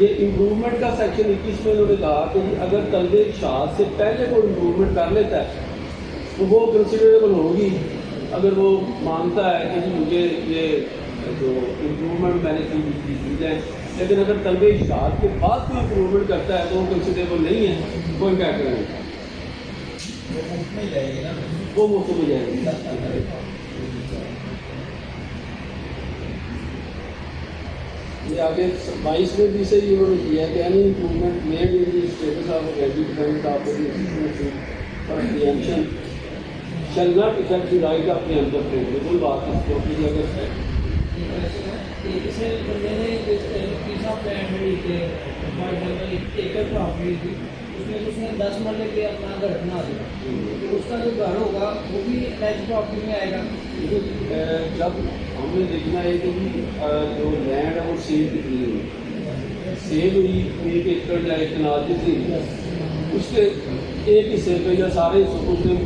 یہ امپرومنٹ کا سیکشن 21 میں انہوں نے کہا کہ اگر طلب ارشاد سے پہلے کوئی امپرومنٹ کر لیتا ہے تو وہ کنسیڈریبل ہوگی اگر وہ مانتا ہے کہ مجھے یہ جو امپرومنٹ میں نے کی جائے، لیکن اگر طلب ارشاد کے بعد کوئی امپرومنٹ کرتا ہے تو وہ کنسیڈریبل نہیں ہے، کوئی کیا کریں گے، وہ مفت میں جائے گی۔ یہ آگے 22 میں بھی سے ہی انہوں نے کیا ہے کہ any improvement made in the status of education of preemption shall not affect the right of the entrepreneur. بالکل بات ہے کیونکہ اگر کسی بندے نے پیس آف لینڈ لی تھے، فار ایگزامپل ایکڑ پراپرٹی تھی، اس نے 10 مرلے پہ اپنا گھر بنا دیا، تو اس کا جو گھر ہوگا وہ بھی لیج پراپرٹی میں آئے گا۔ جب ہم نے دیکھنا ہے کہ جو لینڈ ہے وہ سیل کتنی ہوئی، سیل ہوئی 1 ایکڑ یا 1 کنال جتنی، اس کے ایک حصے پہ یا سارے حصوں کو اس میں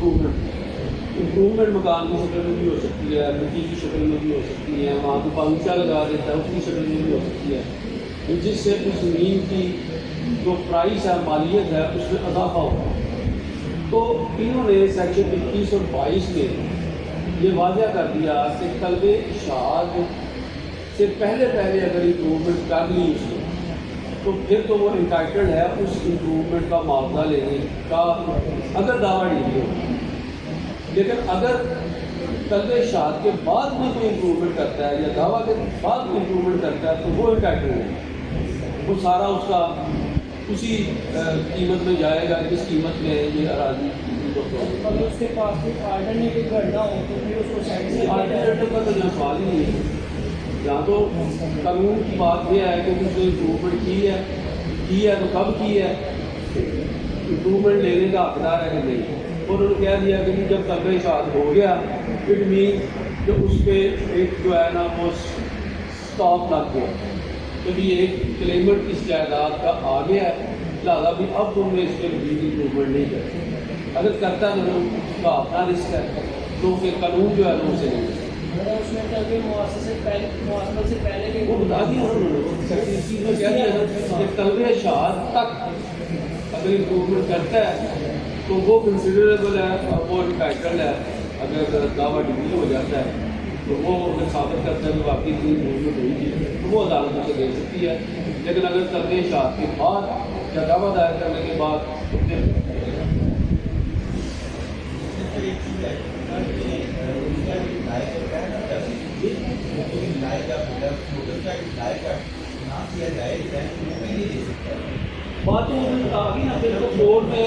امپرومنٹ مکان کی شکل میں بھی ہو سکتی ہے، مٹی کی شکل میں بھی ہو سکتی ہے، وہاں پہ پنکھا لگا دیتا ہے اس کی شکل میں بھی ہو سکتی ہے، جس سے اس زمین کی جو پرائس ہے، مالیت ہے، اس میں اضافہ ہوگا۔ تو انہوں نے سیکشن 21 اور 22 میں یہ واضح کر دیا کہ طلب ارشاد سے پہلے اگر امپرومنٹ کر لی اس نے تو پھر تو وہ انٹائٹلڈ ہے اس امپرومنٹ کا معاوضہ لینے کا اگر دعویٰ نہیں ہو، لیکن اگر طلب ارشاد کے بعد میں کوئی امپرومنٹ کرتا ہے یا دعویٰ کے بعد کوئی امپرومنٹ کرتا ہے تو وہ انٹائٹلڈ ہے، وہ سارا اس کا اسی قیمت میں جائے گا جس قیمت میں یہ اراضی۔ اگر اس کے پاس کوئی آلٹرنیٹو گھر نہ ہو تو پھر اس کو سائڈ آلٹرنیٹو کا تو یہاں سوال ہی نہیں ہے، یہاں تو قانون کی بات یہ ہے کہ اس نے امپرومنٹ کی ہے تو کب کی ہے، امپرومنٹ لینے کا حقدار ہے کہ نہیں، اور انہوں نے کہہ دیا کہ جب طلب ارشاد ہو گیا اٹ مین کہ اس پہ ایک جو ہے نا وہ اسٹاپ لگ گیا، کبھی ایک کلیمنٹ اس جائیداد کا آ گیا ہے، لہٰذا بھی اب تم نے اس پہ بھی امپرومنٹ نہیں کرتی، اگر کرتا ہے تو اس کا اپنا رسک ہے، تو پھر قانون جو ہے نا اسے نہیں اگر اس میں طلب مواصلت سے پہلے بھی وہ بتا دیا انہوں نے اس چیز میں کہہ دیا کہ طلب ارشاد تک اگر امپرومنٹ کرتا ہے تو وہ کنسیڈریبل ہے اور وہ انٹائٹلڈ ہے، اگر دعویٰ ڈگری ہو جاتا ہے تو وہ اگر ثابت کرتا ہے کہ واقعی اتنی امپرومنٹ ہوئی تھی تو وہ عدالت اسے دے سکتی ہے، لیکن اگر طلب ارشاد کے بعد یا دعویٰ دائر کرنے کے بعد تو پھر بات تو آ گئی نا پھر تو کورٹ میں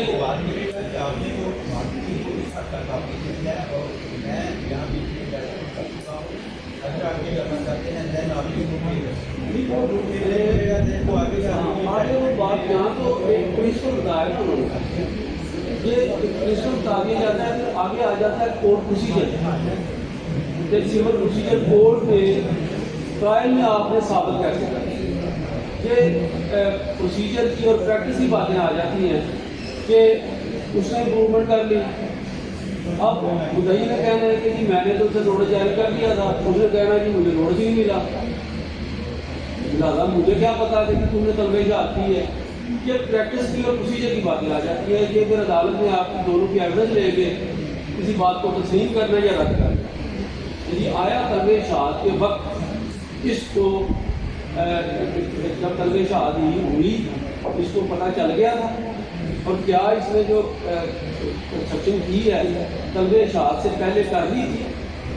آگے وہ بات یہاں تو ایک پرنسپل بتایا تھا انہوں نے، یہ پرنسپل آگے جاتا ہے پھر آگے آ جاتا ہے کورٹ پروسیجر، جب سول پروسیجر کورٹ میں ٹرائل میں آپ نے ثابت کر سکتا ہے، یہ پروسیجر کی اور پریکٹس کی باتیں آ جاتی ہیں کہ اس نے امپرومنٹ کر لی، اب مدعی نے کہنا ہے کہ جی میں نے تو اسے نوٹس جاری کر دیا تھا، اس نے کہنا ہے کہ مجھے نوٹس ہی نہیں ملا، لہٰذا مجھے کیا پتا کہ تم نے طلب ارشاد کی ہے، یہ پریکٹس کی اور پروسیجر کی باتیں آ جاتی ہیں کہ پھر عدالت میں آپ دونوں کی ایویڈنس لے کے کسی بات کو تسلیم کرنا یا رد کرنا، یعنی آیا طلب ارشاد کے وقت اس کو جب طلب ارشاد ہی ہوئی اس کو پتہ چل گیا تھا، اور کیا اس نے جو کنسٹرکشن کی ہے طلب ارشاد سے پہلے کر لی تھی،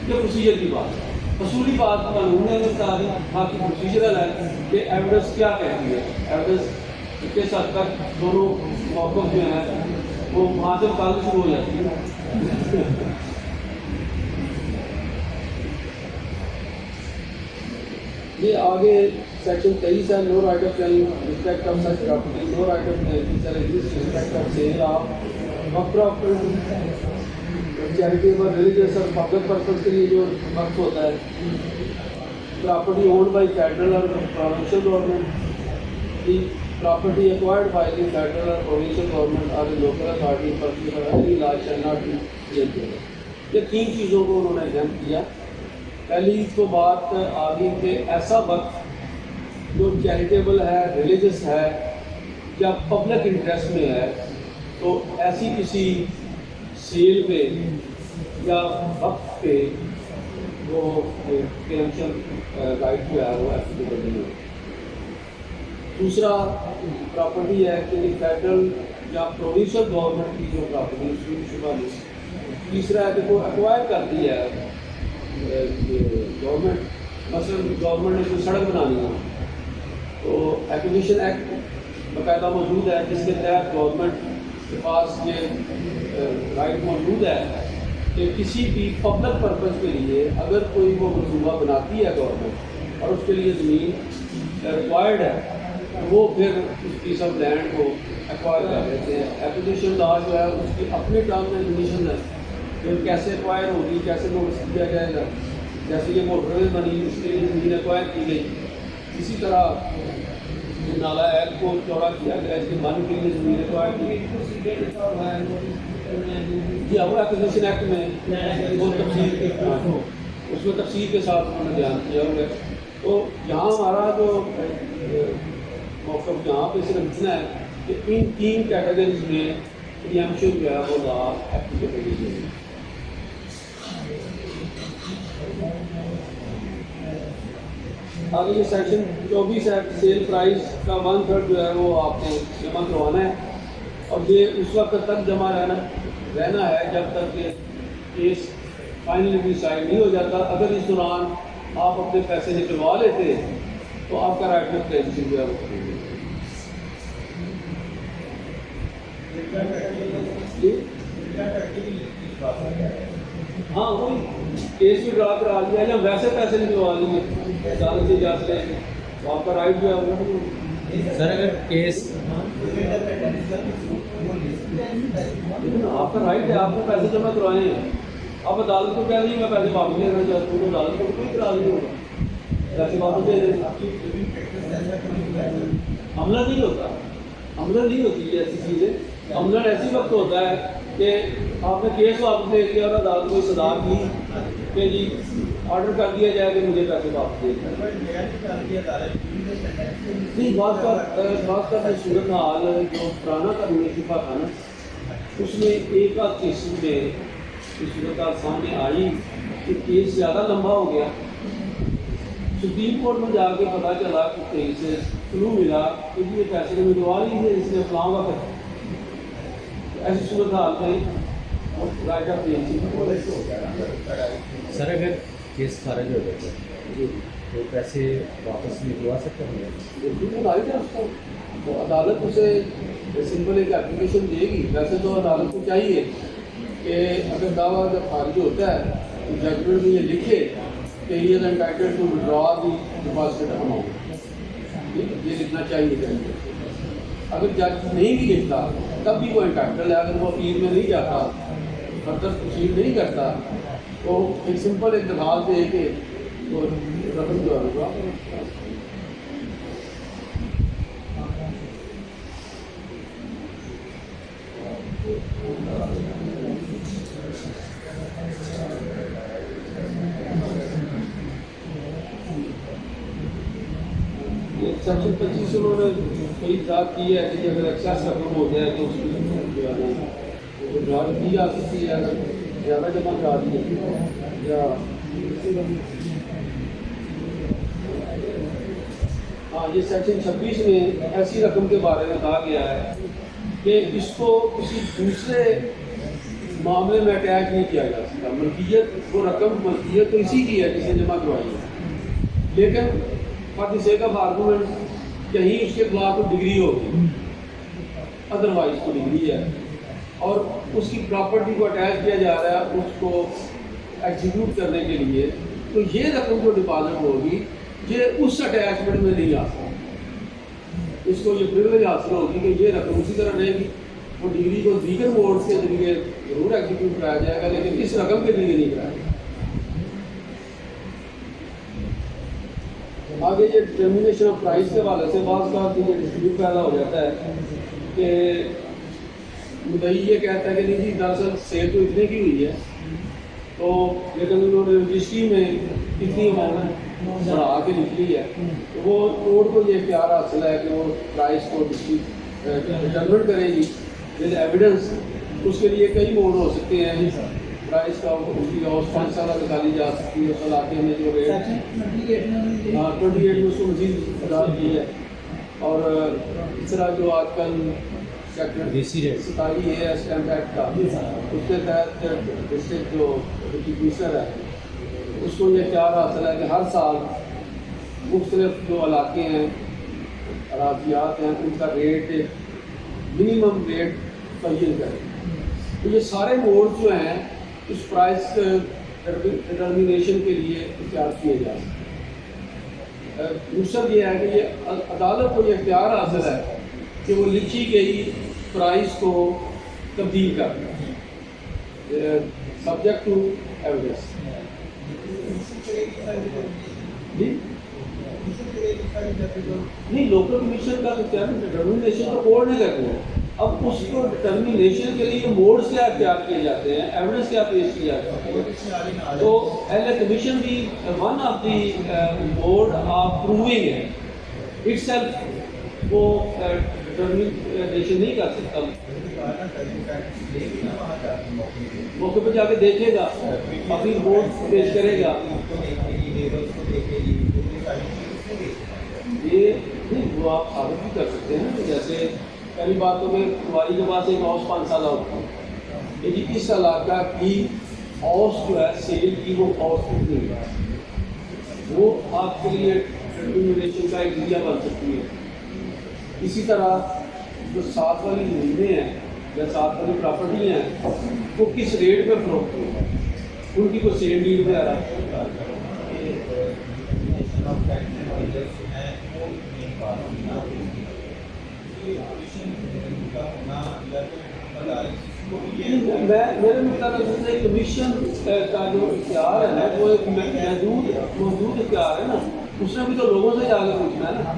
یہ پروسیجر کی بات ہے، اصولی بات قانون نے بتا دی، باقی پروسیجرل ہے کہ ایویڈنس کیا کہتی ہے، ایویڈنس کس حد تک دونوں موقف جو ہیں وہ وہاں سے مقابلہ شروع ہو جاتی ہے۔ یہ آگے سیکشن 23 ہے، no right of claim respect of such property, no right of respect of sale of property, charitable religious اور پبلک پرپز کے لیے جو وقت ہوتا ہے، پراپرٹی اونڈ بائی فیڈرل اور provincial government, the property acquired by the federal اور provincial government اور لوکل اتھارٹی پر any law shall not be changed. یہ 3 چیزوں کو انہوں نے ایگزامپل کیا۔ پہلی تو بات آگے کہ ایسا وقت جو چیریٹیبل ہے، ریلیجس ہے یا پبلک انٹرسٹ میں ہے، تو ایسی کسی سیل پہ یا وقت پہ وہ پریمپشن رائٹ جو ہے وہ ایپلیکیبل نہیں ہوتا۔ دوسرا پراپرٹی ہے کہ فیڈرل یا پروونشل گورنمنٹ کی جو پراپرٹی اس کی شبہ نہیں۔ تیسرا ہے کہ وہ ایکوائر کرتی ہے گورنمنٹ، مثلاً گورنمنٹ نے کوئی سڑک بنانی ہے تو ایکوزیشن ایکٹ باقاعدہ موجود ہے جس کے تحت گورنمنٹ کے پاس یہ رائٹ موجود ہے کہ کسی بھی پبلک پرپز کے لیے اگر کوئی وہ منصوبہ بناتی ہے گورنمنٹ اور اس کے لیے زمین ریکوائرڈ ہے تو وہ پھر اس پیس آف لینڈ کو ایکوائر کر لیتے ہیں۔ ایپلیکیشن لا جو ہے اس کی اپنی ٹرمز اینڈ کنڈیشن ہے کہ کیسے ایکوائر ہوگی، کیسے نوٹس کیا جائے گا۔ جیسے کہ موٹر وے بنی اس کے لیے زمین ایکوائر کی گئی، اسی طرح نالا ایپ کو چوڑا کیا گیا، اس کے بند کے لیے زمین ایکوائر کی گئی۔ جی وہ ایپلیکیشن ایکٹ میں وہ تفصیل اس میں تفصیل کے ساتھ انہوں نے بیان کیا ہوا ہے۔ تو یہاں ہمارا جو موقف یہاں پہ صرف اتنا ہے کہ ان تین کیٹیگریز میں پریمپشن جو ہے وہ لا ایپلیکیبل ہے۔ آگے یہ سیکشن 24 ہے، سیل پرائز کا 1/3 جو ہے وہ آپ کو جمع کروانا ہے، اور یہ اس وقت تک جمع رہنا ہے جب تک کہ کیس فائنلی ڈیسائڈ نہیں ہو جاتا۔ اگر اس دوران آپ اپنے پیسے نکلوا لیتے تو آپ کا رائٹ آف ریجسٹر جو ہے وہ ہاں وہی کیس بھی ڈرا کرا لیا یا ویسے پیسے نکلوا لیے عدالت سے جا کے تو آپ کا رائٹ جو ہے وہ سر اگر کیس آپ کا رائٹ ہے، آپ کو پیسے جمع کروائے ہیں، آپ عدالت کو کہہ دیجیے میں پیسے واپس لینا چاہتا ہوں، تو عدالت کو کوئی کرا نہیں ہوگا، پیسے واپس دے دیں۔ عملہ نہیں ہوتا، عملہ نہیں ہوتی ہے ایسی چیزیں۔ عملہ ایسی وقت ہوتا ہے کہ آپ نے کیس واپس لے لیا اور عدالت کو صدا کی کہ جی آرڈر کر دیا جائے کہ مجھے پیسے واپس دے دیں۔ نہیں، بعض کا صورت حال جو پرانا قانون شفا تھا نا، اس میں ایک آدھ کیس میں اس صورت حال سامنے آئی کہ کیس زیادہ لمبا ہو گیا، سپریم کورٹ میں جا کے پتہ چلا کہ کیس کلو ملا کہ یہ پیسے تو ملوا لیجیے اس نے فلاں وقت، ایسی صورت حال میں رائٹ آف سر اگر کیس خارج ہو جاتا ہے تو پیسے واپس نکلوا سکتے ہیں؟ بالکل رائٹ ہے اس کو، تو عدالت اسے سمپل ایک اپلیکیشن دے گی۔ ویسے تو عدالت کو چاہیے کہ اگر دعویٰ جب خارج ہوتا ہے تو ججمنٹ میں یہ لکھے کہ he is entitled to withdraw the deposited amount, یہ لکھنا چاہیے جج۔ اگر جج نہیں بھی لکھتا تب بھی وہ انٹائٹل ہے، اگر وہ اپیل میں نہیں جاتا، فردر پروسیڈ نہیں کرتا، تو ایک سمپل ایک درخواست دے کے وہ رقم جو ہے ہوگا۔ سیکشن 25 انہوں نے کوئی ذات کی ہے کہ اگر ایکسیس رقم ہو جائے تو اس کی جو ہے وہ ڈرا کی جا سکتی ہے، اگر زیادہ جمع کرا دی یا ہاں یہ سیکشن 26 میں ایسی رقم کے بارے میں کہا گیا ہے کہ اس کو کسی دوسرے معاملے میں اٹیچ نہیں کیا جا سکتا۔ ملکیت وہ رقم ملکیت تو اسی کی ہے جسے جمع کروائی ہے، لیکن for the sake of argument کہیں اس کے خلاف کوئی ڈگری ہوگی، ادروائز کوئی ڈگری ہے اور اس کی پراپرٹی کو اٹیچ کیا جا رہا ہے اس کو ایگزیکیوٹ کرنے کے لیے، تو یہ رقم جو ڈپازٹ ہوگی یہ اس اٹیچمنٹ میں نہیں آ سکتی، اس کو یہ پریویلیج حاصل ہوگی کہ یہ رقم اسی طرح رہے گی۔ وہ ڈگری کو دیگر موڈ کے ذریعے ضرور ایگزیکیوٹ کرایا جائے گا لیکن اس رقم کے لیے نہیں کرایا جائے گا۔ آگے یہ ڈٹرمینیشن آف پرائز کے حوالے سے بعض کا یہ ڈسپیوٹ پیدا ہو جاتا ہے کہ مدعی یہ کہتا ہے کہ نہیں جی دراصل سیل تو اتنے کی ہوئی ہے، تو لیکن انہوں نے رجسٹری میں اتنی اماؤنٹ بڑھا کے نکلی ہے تو وہ کورٹ کو یہ اختیار حاصل ہے کہ وہ پرائز کو ڈٹرمن کرے گی ود ایویڈنس. اس کے لیے کئی موڈ ہو سکتے ہیں. پرائز کا اس کی اور 5 سالہ نکالی جا سکتی ہے. اس علاقے میں جو ریٹ 28 میں اس کو مزید ادا کی ہے. اور اس طرح جو آج کل سیکٹر 27 ہے اسٹیمپ ایکٹ کا, اس کے تحت ڈسٹرکٹ جو ڈسٹریبیوٹر ہے اس کو یہ اختیار حاصل ہے کہ ہر سال مختلف جو علاقے ہیں اراضیات ہیں ان کا ریٹ منیمم ریٹ تعین کرے. تو یہ سارے موڈ جو ہیں اس پرائز ڈٹرمینیشن کے لیے اختیار کیے جا سکتے ہیں. دوسرا یہ ہے کہ یہ عدالت کو یہ اختیار حاصل ہے کہ وہ لکھی گئی پرائز کو تبدیل کرنا سبجیکٹ ٹو ایویڈنس. نہیں, لوکل کمیشن کا ڈٹرمینیشن تو کورٹ نے کرنا ہے. اب اس کو ڈٹرمینیشن کے لیے موڈس کیا اختیار کیے جاتے ہیں, ایویڈنس کیا پیش کیا جاتا ہے. تو ایل کمیشن بھی one of the mode of proving ہے اٹ سیلف. وہ ڈٹرمینیشن نہیں کر سکتا, موقع پہ جا کے دیکھے گا, اپنی موڈ پیش کرے گا. یہ نہیں وہ آپ ثابت بھی کر سکتے ہیں. جیسے پہلی بات تو میں تمہاری کے پاس ایک ہاؤس 5 سالہ ہوتا ہے لیکن اس علاقہ کی ہاؤس جو ہے سیل کی وہ ہاؤس کتنی ہے, وہ آپ کے لیے ڈٹرمینیشن کا ایک ذریعہ بن سکتی ہے. اسی طرح جو ساتھ والی زمینیں ہیں یا ساتھ والی پراپرٹی ہیں وہ کس ریٹ پہ فروخت ہوئی ہے, ان کی کوئی سیل ڈیل پہ آ رہا ہے. میرے مطابق کمیشن کا جو اختیار ہے وہ ایک محدود اختیار ہے نا, اس نے بھی تو لوگوں سے جا کے پوچھنا ہے نا.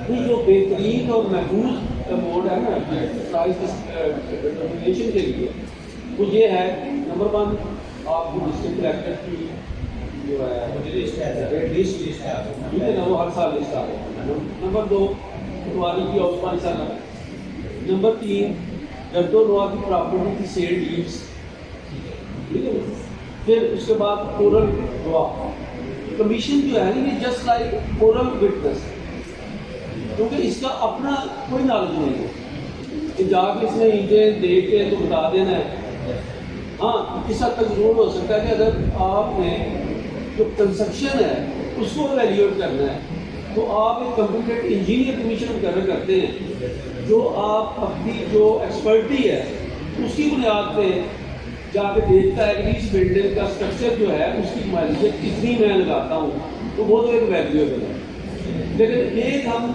نہیں, جو بہترین اور محفوظ موڈ ہے نا پرائز ڈٹرمینیشن کے لیے وہ یہ ہے, نمبر 1 آپ کو ڈسٹرکٹ کلیکٹر کی جو ہے لسٹ ٹھیک ہے نا, وہ ہر سال لسٹ آ رہی ہے. نمبر 2 پٹواری کی ہاؤس 5 سالہ. نمبر 3 گرد و نواح کی پراپرٹی کی سیل ڈیڈس, ٹھیک ہے. پھر اس کے بعد اورل گواہ. کمیشن جو ہے نا یہ جسٹ لائک اورل وٹنس, کیونکہ اس کا اپنا کوئی نالج نہیں ہے کہ جا کے اس میں اینٹیں دیکھ کے تو بتا دینا ہے. ہاں, اس حد تک ضرور ہو سکتا ہے کہ اگر آپ نے جو کنسٹرکشن ہے اس کو ایویلیویٹ کرنا ہے تو آپ ایک کمپیوٹر انجینئر کمیشن مقرر کرتے ہیں جو آپ اپنی جو ایکسپرٹی ہے اس کی بنیاد پہ جا کے دیکھتا ہے کہ اس بلڈنگ کا اسٹرکچر جو ہے اس کی مالیت کتنی میں لگاتا ہوں, تو وہ تو ایک ویلیویبل ہے. لیکن ایک ہم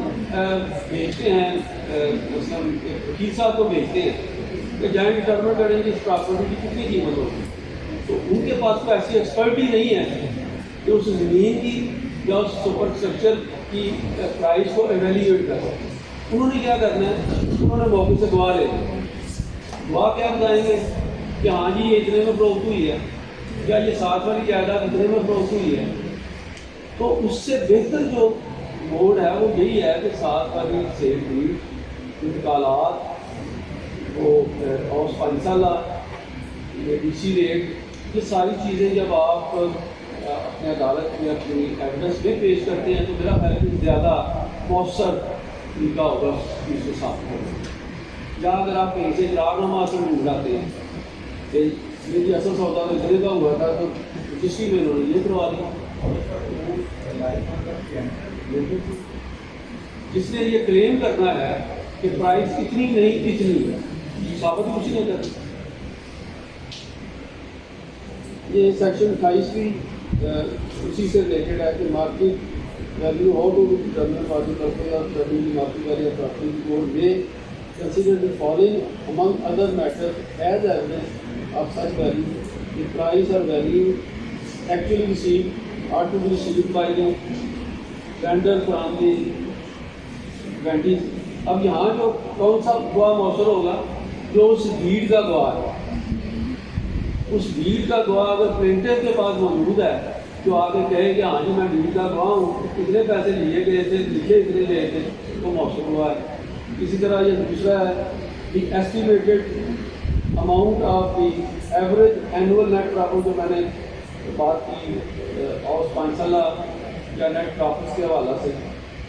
بیچتے ہیں, مثلاً وکیل صاحب کو بیچتے ہیں کہ جائیں ڈٹرمن کریں کہ اس پراپرٹی کی کتنی قیمت ہوگی, تو ان کے پاس تو ایسی ایکسپرٹی نہیں ہے کہ اس زمین کی یا اس سپر اسٹرکچر کی پرائز کو ایویلیویٹ کر سکتے. انہوں نے کیا کرنا ہے, انہوں نے موقع سے گواہ لے لیں. گواہ کیا بتائیں گے کہ ہاں جی یہ اتنے میں فروخت ہوئی ہے, یا یہ ساتھ والی جائیداد اتنے میں فروخت ہوئی ہے. تو اس سے بہتر جو موڈ ہے وہ یہی ہے کہ ساتھ والی سیل ڈیڈ, انتقالات, وہ ہاؤس 5 سالہ, یہ ڈی سی ریٹ, یہ ساری چیزیں جب آپ اپنے عدالت میں اپنی ایویڈنس میں پیش کرتے ہیں تو میرا خیال ہے زیادہ مؤثر طریقہ ہوگا اس کے ساتھ. یا اگر آپ کہیں سے اقرار نامہ اصل ڈھونڈ لاتے ہیں کہ یہ جی اصل سودا تو اتنے کا ہوا تھا تو کسی میں انہوں نے یہ کروا دیا, جس نے یہ کلیم کرنا ہے کہ پرائز اتنی نہیں اتنی ہے, ثابت کچھ نہیں کرتا. یہ سیکشن 28 بھی اسی سے ریلیٹڈ ہے کہ market value how to determine for the purpose of determining market value of property. Court میں consider the following among other matters as evidence of such value: the price or value actually received or to be received by the vendor from the vendee. اب یہاں جو کون سا گواہ مؤثر ہوگا جو اس ڈیڈ کا گواہ ہے، اس ڈیڈ کا گواہ اگر پرنٹر کے پاس موجود ہے جو آ کے کہے کہ ہاں جی میں ڈیڈ کا گواہ ہوں، کتنے پیسے لیے گئے تھے، لکھے اتنے گئے تھے، تو موثر ہوا ہے۔ اسی طرح یہ دوسرا ہے the estimated amount of the average annual net profit, جو میں نے بات کی اور 5 سالہ یا نیٹ پرافٹس کے حوالہ سے۔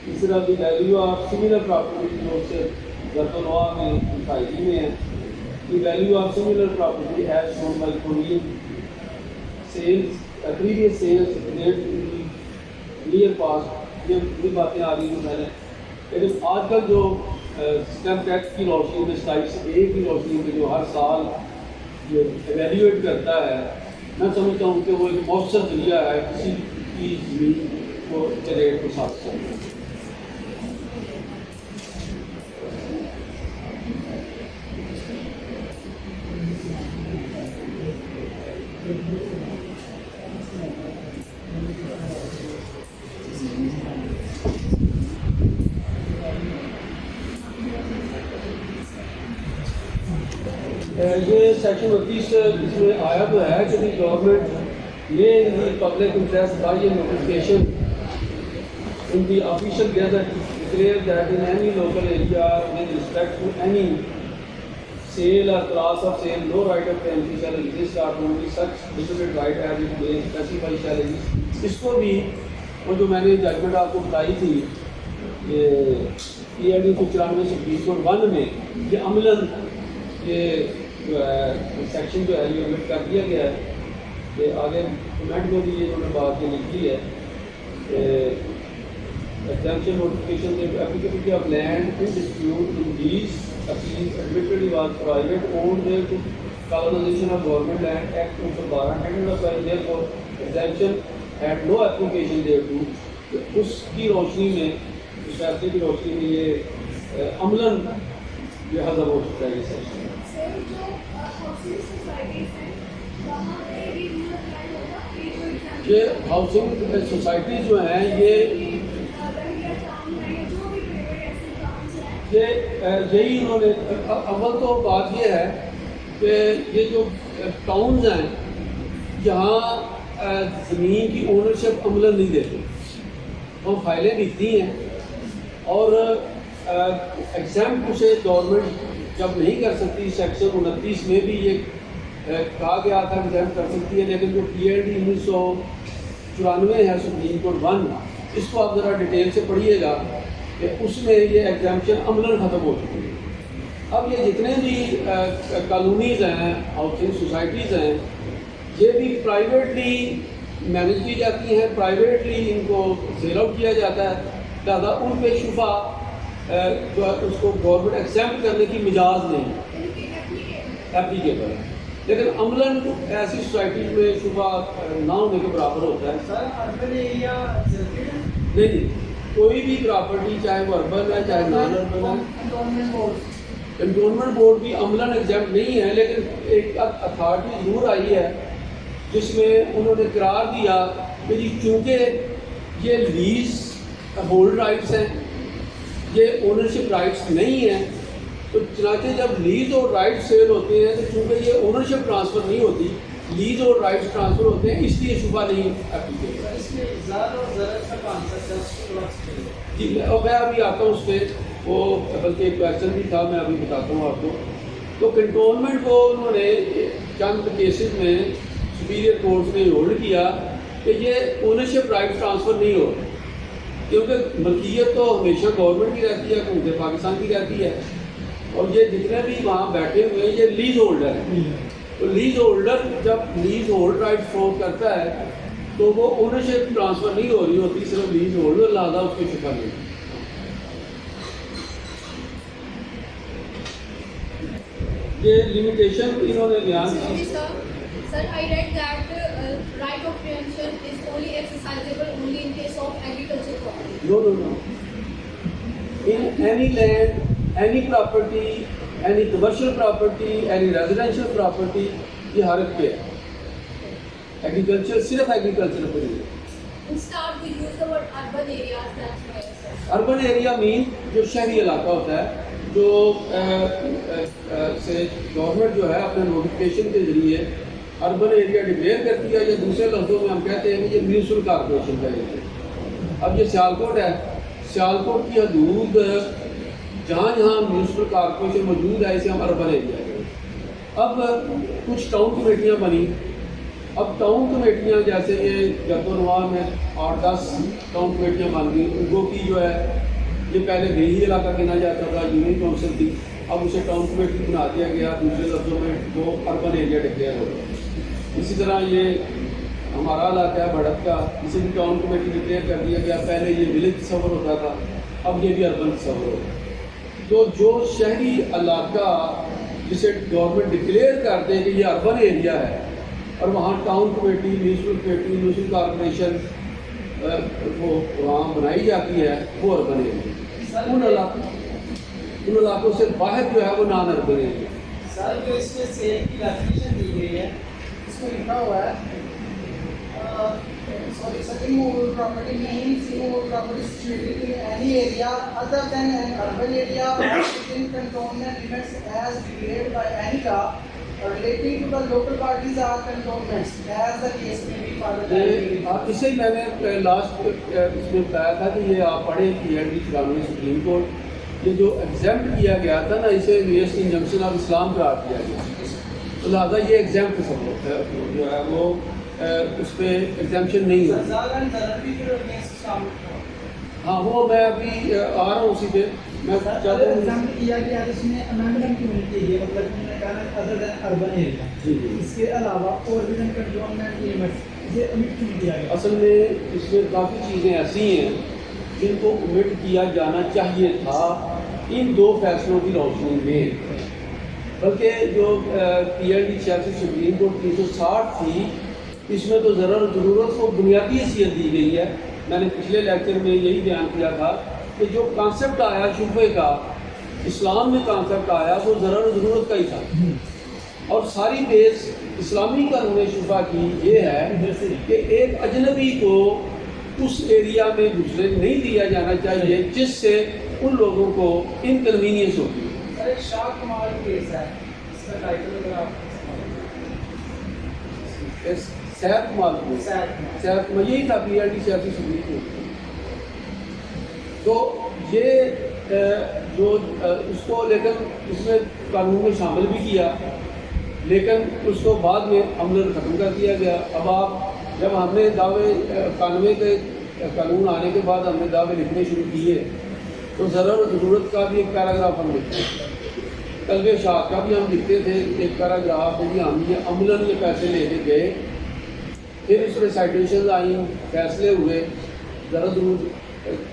اس طرح the value of similar property جو اس سے ضرب النوع میں فائدی میں ہے، the value of similar property as shown by provision sales previous sales rate near past, یہ بھی باتیں آ رہی ہیں پہلے۔ لیکن آج کل جو اسٹیمپ ٹیکس کی روشنی میں 27A کی روشنی میں جو ہر سال جو ایویلیویٹ کرتا ہے، میں سمجھتا ہوں کہ وہ ایک مؤثر ذریعہ ہے کسی کی زمین کو کے ریٹ کو ثابت کرنے کا۔ یہ سیکشن 29 اس میں آیا تو ہے کہ گورنمنٹ یہ in the public interest by notification in the official gazette declare that in any local area with respect to any sale or class of sale, no right of preemption shall exist or only such limited right as it may specify shall exist۔ اس کو بھی وہ جو میں نے judgment آپ کو بتائی تھی یہ PID 94/2001 میں یہ عملاً یہ جو ہے سیکشن جو ہے یہ امٹ کر دیا گیا ہے کہ آگے کمنٹ میں بھی یہ انہوں نے بات یہ لکھی ہے کہ exemption notification the applicability of land in dispute in these appeals admittedly was private owned there to colonization of government land act 1912 handled by therefore exemption had no application thereto۔ اس کی روشنی میں اس فیصلے کی روشنی میں یہ عملاً یہ حذف ہو چکا ہے یہ سیکشن۔ یہ ہاؤسنگ سوسائٹیز جو ہیں یہی انہوں نے اول تو بات یہ ہے کہ یہ جو ٹاؤنز ہیں جہاں زمین کی اونرشپ عملاً نہیں دیتے، وہ فائلیں لکھتی ہیں اور ایگزامپٹ اسے گورنمنٹ جب نہیں کر سکتی، سیکشن 29 میں بھی یہ کہا گیا تھا ایگزامپٹ کر سکتی ہے، لیکن جو PID 1994 ہے سپریم کورٹ 1، اس کو آپ ذرا ڈیٹیل سے پڑھیے گا کہ اس میں یہ ایگزامپشن عملاً ختم ہو چکی ہے۔ اب یہ جتنے بھی کالونیز ہیں، ہاؤسنگ سوسائٹیز ہیں، یہ بھی پرائیویٹلی مینیج کی جاتی ہیں، پرائیویٹلی ان کو سیل آؤٹ کیا جاتا ہے، لہٰذا ان پہ شفا جو ہے اس کو گورنمنٹ ایکسیپٹ کرنے کی مجاز نہیں اپلیکیبل ہے، لیکن عملاً ایسی سوسائٹیز میں شفا نہ ہونے کے برابر ہوتا ہے۔ سر اربن ایریا نہیں، کوئی بھی پراپرٹی چاہے وہ اربن ہے چاہے نان اربن ہے، کنٹونمنٹ بورڈ بھی عملاً ایگزامپٹ نہیں ہے، لیکن ایک اتھارٹی ضرور آئی ہے جس میں انہوں نے قرار دیا کہ جی چونکہ یہ لیز ہولڈ رائٹس ہیں، یہ اونرشپ رائٹس نہیں ہیں، تو چنانچہ جب لیز اور رائٹ سیل ہوتے ہیں تو چونکہ یہ اونرشپ ٹرانسفر نہیں ہوتی، لیز اور رائٹس ٹرانسفر ہوتے ہیں، اس لیے شبہ نہیں اپلیکیبل ہے۔ اس میں زیادہ اور ضرورت کا کانسیپٹ جی میں ابھی آتا ہوں اس پہ، وہ بلکہ ایک کویشچن بھی تھا، میں ابھی بتاتا ہوں آپ کو۔ تو کنٹونمنٹ کو انہوں نے چند کیسز میں سپیریئر کورٹس نے ہولڈ کیا کہ یہ اونرشپ رائٹ ٹرانسفر نہیں ہو، کیونکہ ملکیت تو ہمیشہ گورنمنٹ کی رہتی ہے، حکومت پاکستان کی رہتی ہے، اور یہ جتنے بھی وہاں بیٹھے ہوئے ہیں یہ لیز ہولڈر ہیں۔ تو لیز ہولڈر جب لیز ہولڈ رائٹ فروغ کرتا ہے تو وہ اونرشپ ٹرانسفر نہیں ہو رہی ہوتی، صرف لیز ہولڈر، لہٰذا اس کو شفا نہیں۔ یہ لمیٹیشن انہوں نے بیان کی۔ Sir, I read that right of preemption is only exercisable only in case of agricultural property. No. In any land, any property, any commercial property, any residential property, یہ ہر ایک پہ ہے۔ ایگریکلچر صرف ایگریکلچر پہ نہیں ہے۔ Instead we use the word urban areas, that's why, sir. Urban area مین جو شہری علاقہ ہوتا ہے، جو سے گورنمنٹ جو ہے اپنے نوٹیفکیشن کے ذریعے اربن ایریا ڈکلیئر کرتی ہے، یا دوسرے لفظوں میں ہم کہتے ہیں کہ یہ میونسپل کارپوریشن کا ایریا ہے۔ اب یہ سیالکوٹ ہے، سیالکوٹ کی حدود جہاں جہاں میونسپل کارپوریشن موجود ہے اسے ہم اربن ایریا کہتے ہیں۔ اب کچھ ٹاؤن کمیٹیاں بنی، اب ٹاؤن کمیٹیاں جیسے یہ گرد و نواح میں 8-10 ٹاؤن کمیٹیاں بن گئی، ان کو کی جو ہے یہ پہلے دیہی علاقہ گنا جاتا تھا، یونین کونسل تھی، اب اسے ٹاؤن کمیٹی بنا دیا گیا، دوسرے لفظوں میں وہ اربن ایریا ڈکلیئر ہو گیا۔ اسی طرح یہ ہمارا علاقہ ہے بھڑک کا، اسے بھی ٹاؤن کمیٹی ڈکلیئر کر دیا گیا، پہلے یہ ولیج تصور ہوتا تھا، اب یہ بھی اربن تصور ہوگا۔ تو جو شہری علاقہ جسے گورنمنٹ ڈکلیئر کر دے کہ یہ اربن ایریا ہے اور وہاں ٹاؤن کمیٹی، میونسپل کارپوریشن وہ وہاں بنائی جاتی ہے، وہ اربن ایریا۔ ان علاقوں سے باہر جو ہے وہ نان اربن ایریا۔ سر جو اس میں سیل کی ڈیفینیشن دی گئی ہے، اس میں لکھا ہوا ہے immovable property means immovable property situated in any area other than an urban area or within cantonment limits as declared by any law relating to the local bodies or cantonments as the case may be for the اسے میں نے last اس میں بتایا تھا کہ یہ آپ پڑھیں پی ایل ڈی 94 سپریم کورٹ، یہ جو ایگزامپٹ کیا گیا تھا نا، اسے ویسٹ انجنکشن آف اسلام قرار دیا گیا، تو لہٰذا یہ ایگزامپٹ جو ہے وہ اس پہ ایگزامپشن نہیں ہے۔ ہاں وہ میں ابھی آ رہا ہوں اسی پہ، میں چاہتا ہوں کیا گیا اس میں امینڈمنٹ کی ملتی ہے، مطلب انہوں نے کہا ادر دین اربن ایریا، جی جی اس کے علاوہ اور بھی کنٹونمنٹ لیمٹس اسے omit کیوں کیا گیا؟ اصل میں اس میں کافی چیزیں ایسی ہیں جن کو omit کیا جانا چاہیے تھا ان دو فیصلوں کی روشنی میں، بلکہ جو پی ایل ڈی 86 سپریم کورٹ 360 تھی، اس میں تو ضرورت کو بنیادی حیثیت دی گئی ہے۔ میں نے پچھلے لیکچر میں یہی بیان کیا تھا کہ جو کانسیپٹ آیا شبہ کا اسلام میں کانسیپٹ آیا وہ ضرورت کا ہی تھا، اور ساری بیس اسلامی قانون شبہ کی یہ ہے کہ ایک اجنبی کو اس ایریا میں گزرنے نہیں دیا جانا چاہیے جس سے ان لوگوں کو انکنوینئنس ہوتی ہے۔ سر ایک شاہ کمال کیس ہے، اس کا ٹائٹل اگر آپ صحت کمال یہی تھا پی ایل ڈی 86 سپریم کورٹ۔ تو یہ جو اس کو لیکن اس میں قانون میں شامل بھی کیا، لیکن اس کو بعد میں عمل ختم کر دیا گیا۔ اب آپ جب ہم نے دعوے 91 کے قانون آنے کے بعد ہم نے دعوے لکھنے شروع کیے تو ضرورت کا بھی ایک پیراگراف ہم لکھتے ہیں، طلب شاعت کا بھی ہم لکھتے تھے ایک پیراگراف، بھی ہم یہ عملاً یہ پیسے لے کے گئے، پھر اس میں سائٹیشنز آئیں، فیصلے ہوئے، ضرور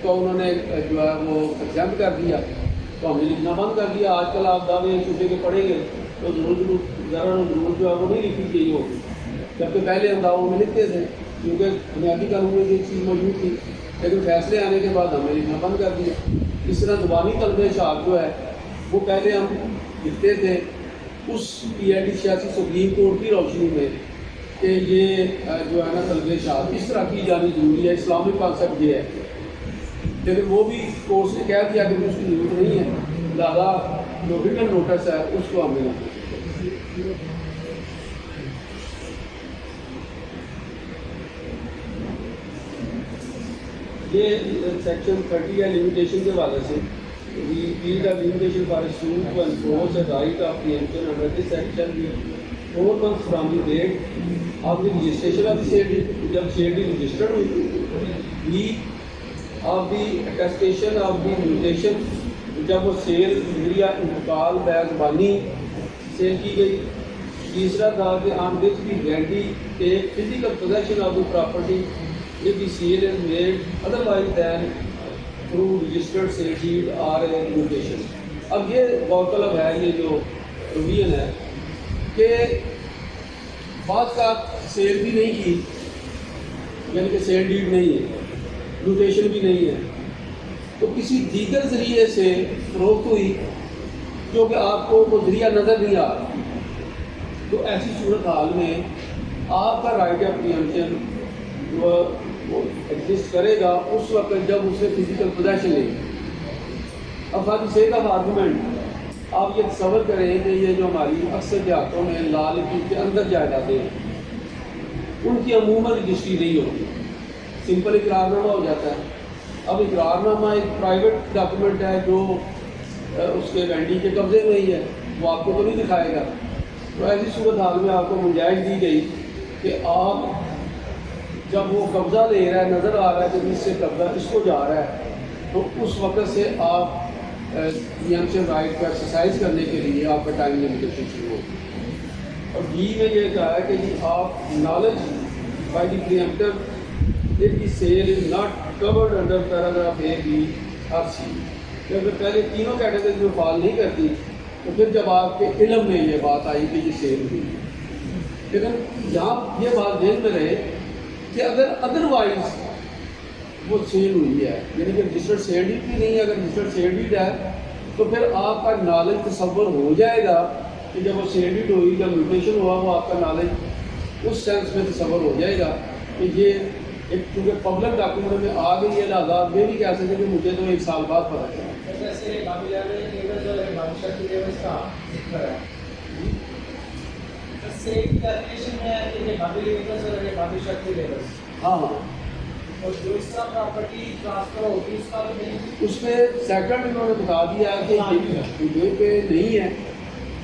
تو انہوں نے جو ہے وہ ایگزامپٹ کر دیا، تو ہم نے لکھنا بند کر دیا۔ آج کل آپ دعوے چھوٹے کے پڑھیں گے تو ضرور جو ہے وہ نہیں لکھی چاہیے ہوگی، جبکہ پہلے ہم دعووں میں لکھتے تھے کیونکہ بنیادی قانون میں یہ چیز موجود تھی، لیکن فیصلے آنے کے بعد ہم نے لکھنا بند کر دیا۔ اس طرح زبانی طلب شاعت جو ہے وہ پہلے ہم لکھتے تھے اس P L D 86 Supreme Court کی روشنی میں کہ یہ جو ہے نا طلب شاعت اس طرح کی جانی ضروری ہے، اسلامک کانسیپٹ یہ ہے، لیکن وہ بھی کورس نے کہہ دیا کہ اس کی ضرورت نہیں ہے، لہٰذا جو ریٹن نوٹس ہے اس کو ہمیں یہ سیکشن 30 ہے لمیٹیشن کے حوالے سے، repeal the limitation for a student to enforce a right of preemption under this section be 4 months from the date of the registration of the share, جب share deed registered ہوئی، B of the attestation of the mutation، جب وہ cell یا انتقال بیزبانی cell کی گئی۔ تیسرا تھا کہ on which the grantee take physical possession of the property if the sale is made otherwise than through registered sale deed or a mutation۔ اب یہ غور طلب ہے، یہ جو پروویژن ہے کہ بعض کا سیل بھی نہیں کی، یعنی کہ سیل ڈیڈ نہیں ہے، میوٹیشن بھی نہیں ہے، تو کسی دیگر ذریعے سے فروخت ہوئی جو کہ آپ کو وہ ذریعہ نظر نہیں آ رہا، تو ایسی صورت حال میں آپ کا رائٹ آف پریمپشن وہ ایگزسٹ کرے گا اس وقت جب اسے فزیکل پوزیشن لے گی۔ اب for the sake of argument آپ یہ تصور کریں کہ یہ جو ہماری اکثر دیہاتوں میں لال عقیق کے اندر جائیدادیں ہیں ان کی عموماً رجسٹری نہیں ہوتی، سمپل اقرار نامہ ہو جاتا ہے. اب اقرار نامہ ایک پرائیویٹ ڈاکومنٹ ہے جو اس کے وینڈی کے قبضے میں ہی ہے، وہ آپ کو تو نہیں دکھائے گا. تو ایسی صورت حال میں آپ کو گنجائش دی گئی کہ آپ جب وہ قبضہ لے رہا ہے، نظر آ رہا ہے کہ اس سے قبضہ اس کو جا رہا ہے، تو اس وقت سے آپ پریمپشن رائٹ کو ایکسرسائز کرنے کے لیے آپ کا ٹائم لمیٹیشن شروع ہوگی. اور بی میں یہ کہا ہے کہ جی آپ knowledge by the preemptor of the sale is not covered under paragraph A B اور سی. کہ اگر پہلے تینوں کیٹیگری میں فال نہیں کرتی تو پھر جب آپ کے علم میں یہ بات آئی کہ یہ سیل ہوئی، لیکن یہاں یہ بات ذہن میں رہے کہ اگر ادروائز وہ سیل ہوئی ہے، یعنی کہ رجسٹرڈ سیلڈ بھی نہیں ہے، اگر رجسٹرڈ سیلڈ ہے تو پھر آپ کا نالج تصور ہو جائے گا کہ جب وہ سیلڈ ہوئی، جب میوٹیشن ہوا، وہ آپ کا نالج اس سینس میں تصور ہو جائے گا کہ یہ ایک چونکہ پبلک ڈاکومنٹ میں آ گئی ہے، لہٰذا آپ یہ بھی کہہ سکتے کہ مجھے تو 1 سال بعد پتہ چلا. جیسے لیبرز اور بادشاہ کی لیبرز کا ذکر ہے، سیل ڈیفینیشن میں یہ بابی لیبرز اور بادشاہ کی لیبرز. ہاں ہاں، اور جو اس کا پراپرٹی ٹرانسفر ہوتی ہے اس کا بھی نہیں، اس میں سیکنڈ انہوں نے بتا دیا کہ یہ پہ نہیں ہے،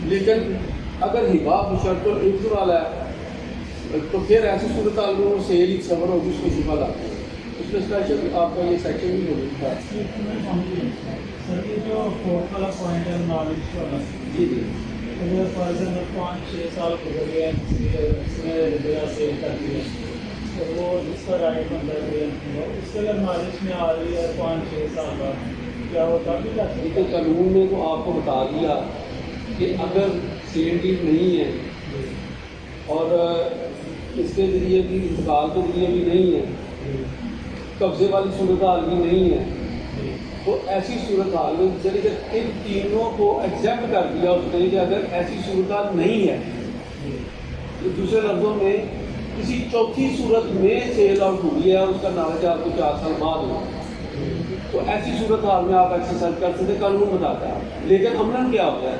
لیکن اگر ہبا بشرط العفظ والا ہے تو پھر ایسی صورت حال میں وہ سیل ہی تصور ہوگی، اس کو شفا لاتے ہیں. اس میں اسپیشل آپ کا یہ سیکشن بھی ہوگی. سر یہ جو فورتھ والا پوائنٹ ہے نالج والا، جی جی اگر فار ایگزامپل 5-6 سال گزر گئے اس میں ریبیا سیل کر دی ہے تو وہ جس کا رائٹ بنتا ہے اس کے اگر نالج میں آ رہی ہے 5-6 سال بعد کیا وہ کافی جاتی یہ تو قانون نے تو آپ کو بتا دیا کہ اگر سیل ڈیڈ نہیں ہے اور اس کے ذریعے بھی انتقال کے ذریعے بھی نہیں ہے، قبضے والی صورتحال بھی نہیں ہے، تو ایسی صورتحال میں چلیے کہ ان تینوں کو ایکسیپٹ کر دیا اس نے کہ اگر ایسی صورتحال نہیں ہے تو دوسرے لفظوں میں کسی چوتھی صورت میں سیل آؤٹ ہوئی ہے اور اس کا نالج آپ کو 4 سال بعد ہوا، تو ایسی صورتحال میں آپ ایکسرسائز کر سکتے، قانون بتاتا ہے. لیکن عملاً کیا ہوتا ہے،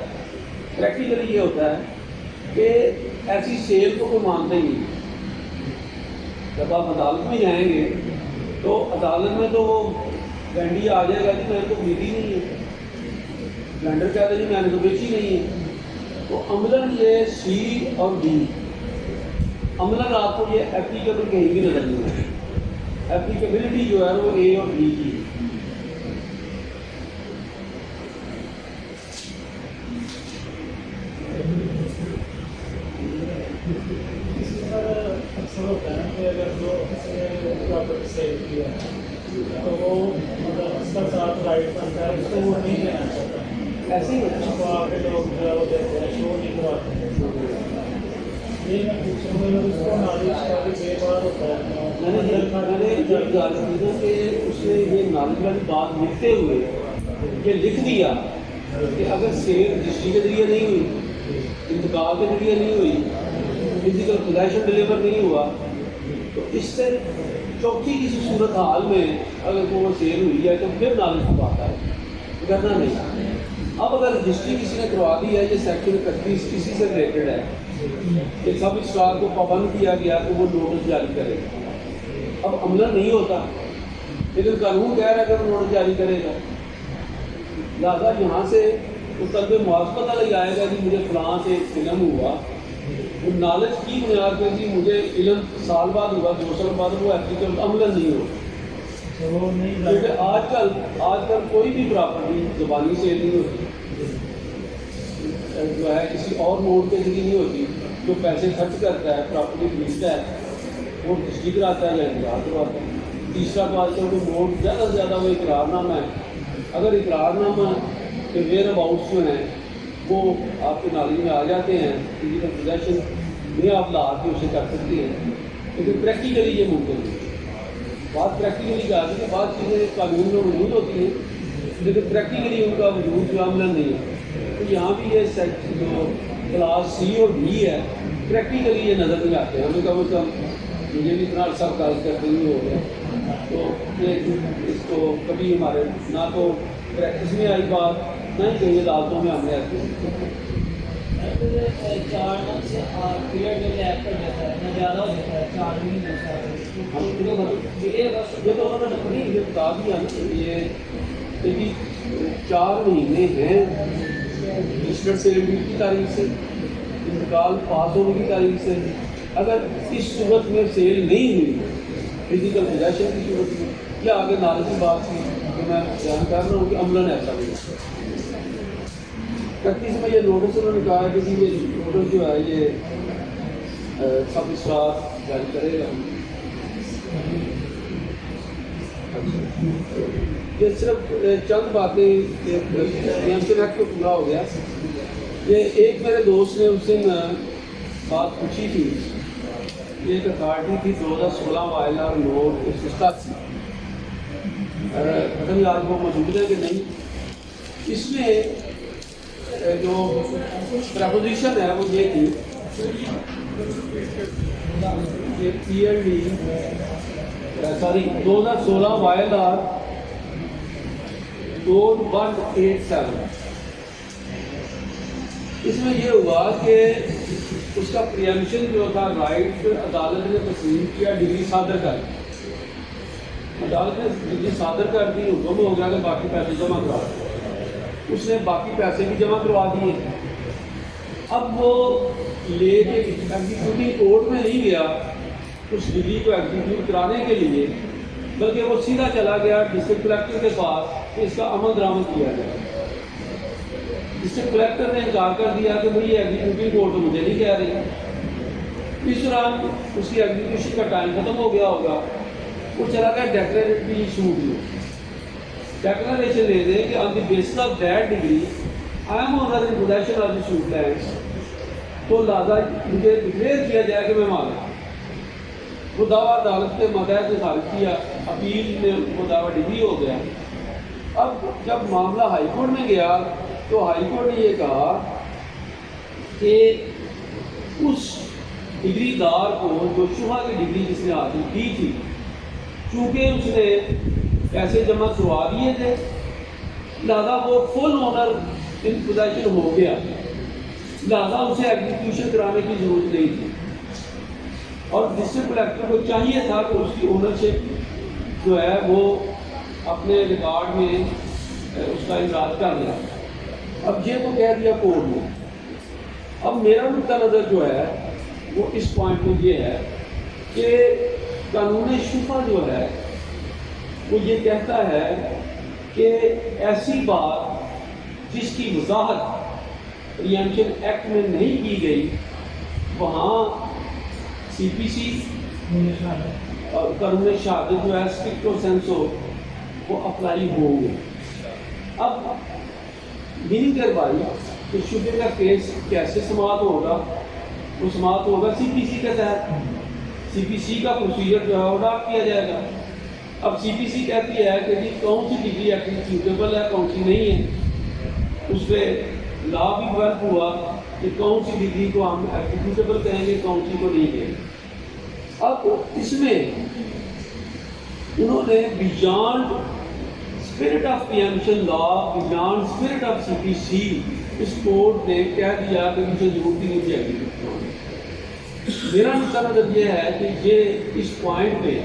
پریکٹیکلی یہ ہوتا ہے کہ ایسی سیل کو کوئی مانتا ہی نہیں. جب آپ عدالت میں جائیں گے تو عدالت میں تو وہ وینڈی آ جائے گا جی میں نے تو خریدی نہیں ہے، وینڈر کہتا ہے جی میں نے تو بیچی نہیں ہے. تو عملاً یہ سی اور ڈی عملاً آپ کو یہ اپلیکیبل کہیں بھی نظر نہیں ہے. اپلیکیبلٹی جو ہے وہ اے اور بی کی. اکثر ہوتا ہے کہ اگر جو پراپرٹی سیل کی ہے تو وہ اس کا ساتھ رائٹ بنتا ہے، اس کو وہ نہیں لینا چاہتا، ایسے ہی ہوتا ہے. تو آگے لوگ جو ہے وہ دیتے ہیں شو نہیں کرواتے ہیں. یہ میں پوچھ رہا ہوں اس کو نالج کا بھی بے بار ہوتا ہے. میں نے یہ بات کی تھی کہ اس نے یہ نالج والی بات لکھتے ہوئے یہ لکھ دیا کہ اگر سیل رجسٹری کے ذریعے نہیں ہوئی، انتقال کے ذریعے نہیں ہوئی، فزیکل پوزیشن ڈلیور نہیں ہوا، تو اس سے چوتھی کسی صورت حال میں اگر وہ سیل ہوئی ہے تو پھر نالج کی بات ہے، کرنا نہیں. اب اگر رجسٹری کسی نے کروا دی ہے، یہ سیکشن 31 اسی سے ریلیٹڈ ہے کہ سب اسٹار کو پابند کیا گیا تو وہ نوٹس جاری کرے گا. اب عملہ نہیں ہوتا لیکن قانون کہہ رہا ہے کہ وہ نوٹس جاری کرے گا، لہٰذا یہاں سے وہ طلب معاوضہ پتہ لگ آئے گا کہ مجھے فلاں سے علم ہوا، وہ نالج کی بنیاد پہ کہ مجھے علم سال بعد ہوا، 2 سال بعد، وہ ایپلیکیبل عملاً نہیں ہوگا. وہ نہیں کیونکہ آج کل کوئی بھی پراپرٹی زبانی سے نہیں ہوتی، جو ہے کسی اور موڈ کے ذریعے نہیں ہوتی. جو پیسے خرچ کرتا ہے، پراپرٹی خریدتا ہے، وہ رجسٹری کراتا ہے یا انتقال کرواتا ہے. تیسرا تو آج کل جو موڈ زیادہ سے زیادہ وہ اقرار نامہ ہے. اگر اقرار نامہ کے ویئر اباؤٹس جو ہیں وہ آپ کے نالج میں آ جاتے ہیں، فزیکل پوزیشن میں آپ لا کے اسے کر سکتے ہیں. لیکن پریکٹیکلی یہ ممکن نہیں. بات پریکٹیکلی کیا ہے کہ بعض چیزیں قانون میں موجود ہوتی ہیں لیکن پریکٹیکلی ان کا وجود جو عمل نہیں ہے. تو یہاں بھی یہ جو کلاس سی اور ڈی ہے پریکٹیکلی یہ نظر نہیں آتے ہیں. ہمیں کم از کم مجھے بھی اتنا عرصہ کاج کرتے ہوئے ہو گیا، تو یہ اس کو کبھی ہمارے نہ تو پریکٹس میں آئی بات، نہ ہی کہیں عدالتوں میں ہم نے ایسی 4 منتھ سے پیریڈ جو لیپ کر دیتا ہے نہ زیادہ ہو جاتا ہے 4 مہینے یہ تو انہوں نے اپنی یہ بتا دیا نا، یہ کہ 4 مہینے ہیں رجسٹرڈ سیل ڈیٹ کی تاریخ سے، انتقال پاس ہونے کی تاریخ سے۔ اگر اس صورت میں سیل نہیں ہوئی فزیکل پوزیشن کی صورت میں، یا آگے نال کی بات کی کہ میں بیان کر رہا ہوں کہ عملاً ایسا نہیں۔ 31 میں یہ نوٹس انہوں نے کہا ہے کہ یہ نوٹس جو ہے یہ سب اسٹار جاری کرے گا۔ یہ صرف چند باتیں پریمپشن ایکٹ کو پورا ہو گیا۔ یہ ایک میرے دوست نے اس دن بات پوچھی تھی، یہ ایک اتھارٹی تھی 2016 وائلر نوٹ 187، پتہ نہیں آپ کو موجود ہے کہ نہیں۔ اس میں جو پریپوزیشن ہے وہ یہ تھی کہ پی ایل ڈی سوری 2016 وائل آر کوڈ 187، اس میں یہ ہوا کہ اس کا پریمپشن جو تھا رائٹ عدالت نے تسلیم کیا، ڈگری صادر کر عدالت نے ڈگری صادر کر دی، حکم ہو گیا کہ باقی پیسے جمع کرا، اس نے باقی پیسے بھی جمع کروا دیے۔ اب وہ لے کے ایگزیکیوٹنگ کورٹ میں نہیں گیا اس ڈگری کو ایگزیکیوٹ کرانے کے لیے، بلکہ وہ سیدھا چلا گیا ڈسٹرکٹ کلیکٹر کے پاس کہ اس کا عمل درآمد کیا جائے۔ ڈسٹرکٹ کلیکٹر نے انکار کر دیا کہ بھائی ایگزیکیوٹنگ کورٹ مجھے نہیں کہہ رہی۔ اس دوران اس کی ایگزیکیوشن کا ٹائم ختم ہو گیا ہوگا، وہ چلا گیا ڈیکلریٹری ایشوڈ میں، ڈیکلریشن دے دیں کہ on the basis of that decree I am owner in possession of the suit lands, تو لہٰذا مجھے ڈکلیئر کیا جائے کہ میں مالک ہوں۔ وہ دعویٰ عدالت کے ماتحت نے خارج کیا، اپیل میں وہ دعویٰ ڈگری ہو گیا۔ اب جب معاملہ ہائی کورٹ میں گیا تو ہائی کورٹ نے یہ کہا کہ اس ڈگری دار کو جو شبہ کی ڈگری جس نے حاصل کی تھی، چونکہ اس نے پیسے جمع کروا دیے تھے، لہٰذا وہ فل آنر ان پوزیشن ہو گیا، لہٰذا اسے ایگزیکیوشن کرانے کی ضرورت نہیں تھی، اور ڈسٹرکٹ کلیکٹر کو چاہیے تھا کہ اس کی اونرشپ جو ہے وہ اپنے ریکارڈ میں اس کا اندراج کر لیا۔ اب یہ تو کہہ دیا کورٹ نے۔ اب میرا نقطہ نظر جو ہے وہ اس پوائنٹ میں یہ ہے کہ قانون شفا جو ہے وہ یہ کہتا ہے کہ ایسی بات جس کی وضاحت پریمپشن ایکٹ میں نہیں کی گئی، وہاں سی پی سی اور قانون شہادت جو ہے اسٹرکٹو سینسو وہ اپلائی ہوں گے۔ اب میننگ کروائی کہ شبے کا کیس کیسے سماعت ہوگا، وہ سماعت ہوگا سی پی سی کے تحت، سی پی سی کا پروسیجر جو ہے وہ اڈاپٹ کیا جائے گا۔ اب سی پی سی کہتی ہے کہ جی کون سی ڈگری ایکسیکیوٹیبل ہے کون سی نہیں ہے، اس پہ لا بھی ڈیولپ ہوا کہ کون سی ڈگری کو ہم ایکسیکیوٹیبل کہیں گے کون سی کو نہیں کہیں گے۔ اب اس میں انہوں نے beyond spirit of preemption law, beyond spirit of C P C, اس کورٹ نے کہہ دیا کہ مجھے ضرورت ہی نہیں چاہیے۔ میرا نقطہ نظر یہ ہے کہ یہ اس پوائنٹ پہ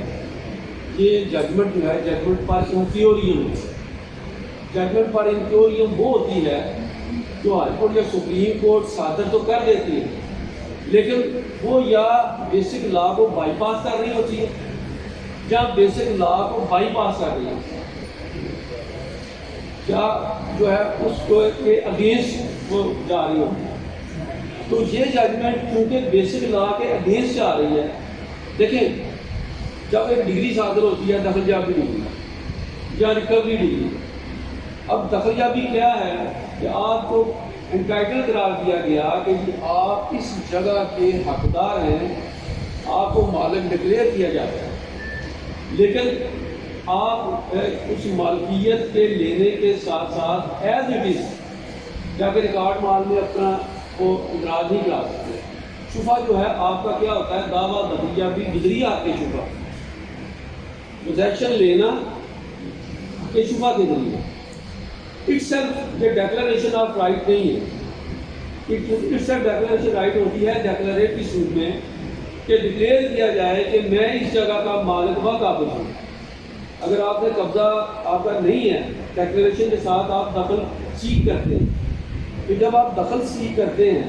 یہ ججمنٹ جو ہے ججمنٹ پر انکیوریم، ججمنٹ پر انکیوریم وہ ہوتی ہے جو ہائی کورٹ یا سپریم کورٹ صادر تو کر دیتی ہے، لیکن وہ یا بیسک لا کو بائی پاس کر رہی ہوتی ہے یا بیسک لا کو بائی پاس کر رہی ہے، یا جو ہے اس کو کے اگینسٹ وہ جا رہی ہوتی ہے۔ تو یہ ججمنٹ کیونکہ بیسک لا کے اگینسٹ جا رہی ہے، دیکھیں جب ایک ڈگری صادر ہوتی ہے دخل یابی ڈگری یا ریکوری ڈگری، اب دخل یابی کیا ہے کہ آپ کو انٹائٹل قرار دیا گیا کہ آپ اس جگہ کے حقدار ہیں، آپ کو مالک ڈکلیئر کیا جاتا ہے، لیکن آپ اس مالکیت کے لینے کے ساتھ ساتھ ایز اٹ از جا کے ریکارڈ مال میں اپنا وہ اندراج نہیں کرا سکتے۔ شفا جو ہے آپ کا کیا ہوتا ہے، دعویٰ دخلیابی گزری آپ کے شفا، پوزیشن لینا کے شفا کے ذریعے۔ اٹ سیلف یہ ڈیکلریشن آف رائٹ نہیں ہے، اٹ سیلف ڈیکلریشن رائٹ ہوتی ہے ڈیکلریٹری صورت میں کہ ڈکلیئر کیا جائے کہ میں اس جگہ کا مالک و قابل ہوں۔ اگر آپ نے قبضہ آپ کا نہیں ہے، ڈیکلریشن کے ساتھ آپ دخل سیک کرتے ہیں، پھر جب آپ دخل سیک کرتے ہیں،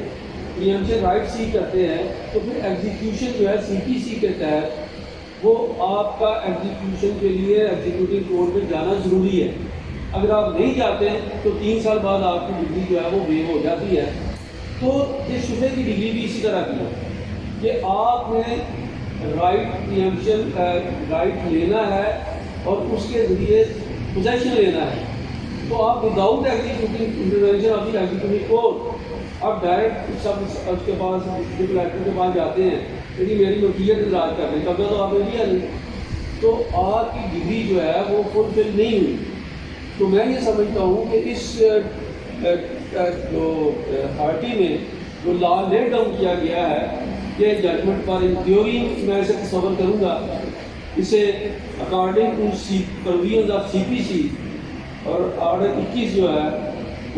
پریمپشن رائٹ سیک کرتے ہیں، تو پھر ایگزیکیوشن جو ہے سی پی سی کے تحت وہ آپ کا ایگزیکیوشن کے لیے ایگزیکیوٹنگ کورٹ میں جانا ضروری ہے۔ اگر آپ نہیں جاتے تو 3 سال بعد آپ کی ڈگری جو ہے وہ ویو ہو جاتی ہے۔ تو یہ شبے کی ڈگری بھی اسی طرح کی ہے کہ آپ نے رائٹ پریمپشن رائٹ لینا ہے اور اس کے ذریعے پوزیشن لینا ہے، تو آپ without executing intervention of the executing court آپ ڈائریکٹ سب اس کے پاس کلیکٹر کے پاس جاتے ہیں کہ جی میری ملکیت اندراج کر دیں، قبضہ تو آپ نے لیا نہیں، تو آپ کی ڈگری جو ہے وہ فلفل نہیں ہوئی۔ تو میں یہ سمجھتا ہوں کہ اس جو اتھارٹی میں جو لا لیٹ ڈاؤن کیا گیا ہے کہ ججمنٹ پر ان تھیوری میں اسے تصور کروں گا، اسے according to provisions of C P سی اور آرڈر 21 جو ہے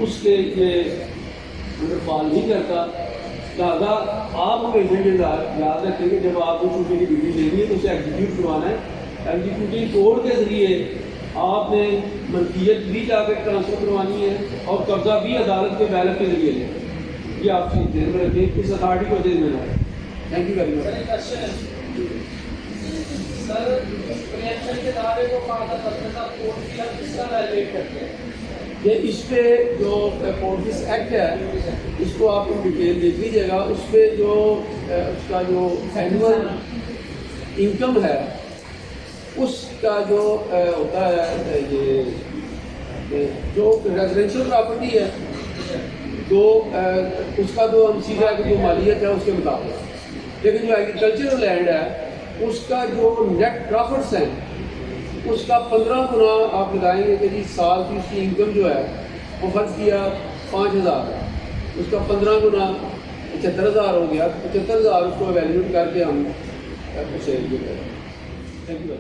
اس کے یہ فال نہیں کرتا، لہٰذا آپ ہمیشہ یہ یاد رکھیں کہ جب آپ کو شعبے کی ڈگری لینی ہے تو اسے ایگزیکیوٹ کروانا ہے، ایگزیکیوٹنگ کورٹ کے ذریعے آپ نے ملکیت بھی جا کے ٹرانسفر کروانی ہے اور قبضہ بھی عدالت کے بیلٹ کے ذریعے لے۔ یہ آپ کی ذہن میں رکھیں، اس اتھارٹی کو ذہن میں رکھیں۔ Thank you very much. Sir pre-emption کے دعوے کو فادر بدلتا کورٹ کی ہم کس طرح ایویلیٹ کرتے ہیں؟ یہ اس پہ جو پولٹکس ایکٹ ہے اس کو آپ ڈیٹیل دیکھ لیجیے گا، اس پہ جو اس کا جو اینول انکم ہے اس کا جو ہوتا ہے یہ جو ریزیڈینشیل پراپرٹی ہے تو اس کا جو ہم سیدھا جو مالیت ہے اس کے مطابق، لیکن جو ایگریکلچرل لینڈ ہے اس کا جو نیٹ پرافٹس ہیں اس کا 15 گنا آپ لگائیں گے کہ جی سال کی اس کی انکم جو ہے وہ فرض کیا 5000 ہے، اس کا 15 گنا 75,000 ہو گیا، 75,000 اس کو ایویلیوٹ کر کے ہم اسے یہ کریں۔ Thank you.